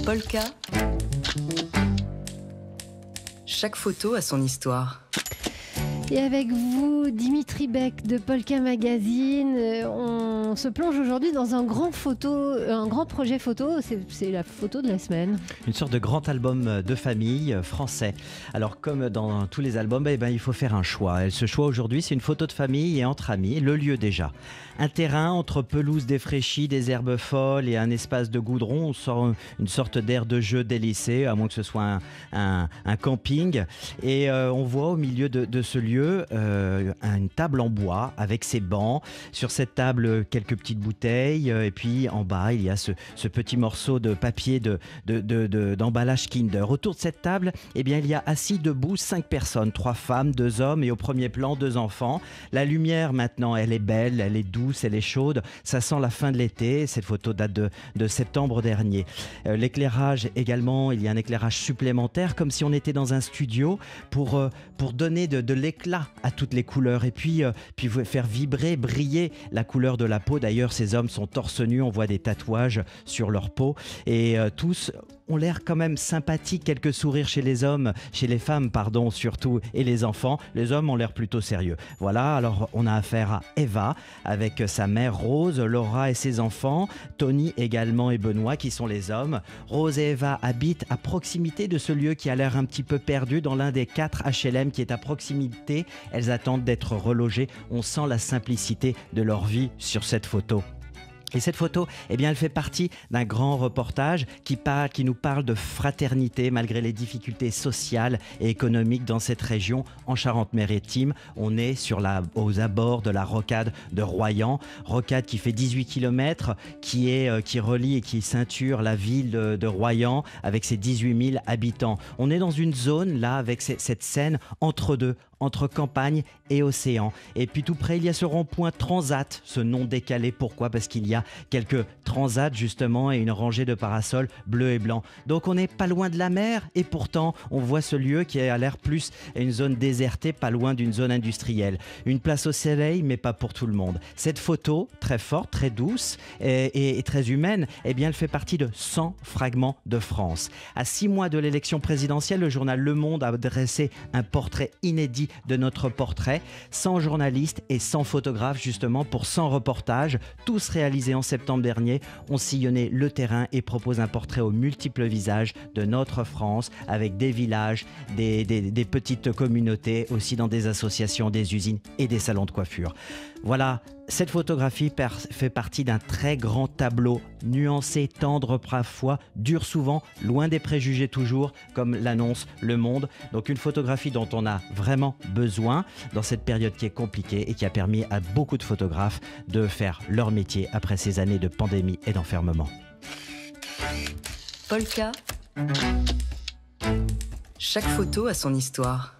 Polka. Chaque photo a son histoire. Et avec vous, Dimitri Beck de Polka Magazine, on se plonge aujourd'hui dans un grand projet photo. C'est la photo de la semaine. Une sorte de grand album de famille français. Alors comme dans tous les albums, il faut faire un choix. Et ce choix aujourd'hui, c'est une photo de famille et entre amis. Le lieu déjà. Un terrain entre pelouse défraîchie, des herbes folles et un espace de goudron. On sort une sorte d'aire de jeu délaissé, à moins que ce soit un camping. Et on voit au milieu de ce lieu une table en bois avec ses bancs. Sur cette table, quelques petites bouteilles. Et puis en bas, il y a ce petit morceau de papier d'emballage Kinder. Autour de cette table, il y a assis debout 5 personnes, 3 femmes, 2 hommes et au premier plan 2 enfants. La lumière maintenant, elle est belle, elle est douce, elle est chaude. Ça sent la fin de l'été. Cette photo date de septembre dernier. L'éclairage également, il y a un éclairage supplémentaire comme si on était dans un studio pour donner de l'éclat à toutes les couleurs et puis faire vibrer, briller la couleur de la peau. D'ailleurs, ces hommes sont torse nu, on voit des tatouages sur leur peau et tous ont l'air quand même sympathiques, quelques sourires chez les hommes, chez les femmes pardon surtout, et les enfants. Les hommes ont l'air plutôt sérieux. Voilà, alors on a affaire à Eva avec sa mère Rose, Laura et ses enfants, Tony également et Benoît qui sont les hommes. Rose et Eva habitent à proximité de ce lieu qui a l'air un petit peu perdu dans l'un des 4 HLM qui est à proximité. Elles attendent d'être relogées. On sent la simplicité de leur vie sur cette photo. Et cette photo, elle fait partie d'un grand reportage qui nous parle de fraternité malgré les difficultés sociales et économiques dans cette région en Charente-Maritime. On est aux abords de la rocade de Royan, rocade qui fait 18 km, qui relie et qui ceinture la ville de Royan avec ses 18 000 habitants. On est dans une zone là avec cette scène entre campagne et océan. Et puis tout près, il y a ce rond-point Transat, ce nom décalé. Pourquoi ? Parce qu'il y a quelques transats justement et une rangée de parasols bleus et blancs. Donc on n'est pas loin de la mer et pourtant on voit ce lieu qui a l'air plus une zone désertée, pas loin d'une zone industrielle. Une place au soleil, mais pas pour tout le monde. Cette photo, très forte, très douce et très humaine, elle fait partie de 100 fragments de France. À 6 mois de l'élection présidentielle, le journal Le Monde a dressé un portrait inédit de notre portrait, 100 journalistes et 100 photographes justement pour 100 reportages, tous réalisés en septembre dernier, ont sillonné le terrain et proposent un portrait aux multiples visages de notre France avec des villages, des petites communautés, aussi dans des associations, des usines et des salons de coiffure. Voilà, cette photographie fait partie d'un très grand tableau, nuancé, tendre parfois, dur souvent, loin des préjugés toujours, comme l'annonce Le Monde. Donc une photographie dont on a vraiment besoin dans cette période qui est compliquée et qui a permis à beaucoup de photographes de faire leur métier après ces années de pandémie et d'enfermement. Polka. Chaque photo a son histoire.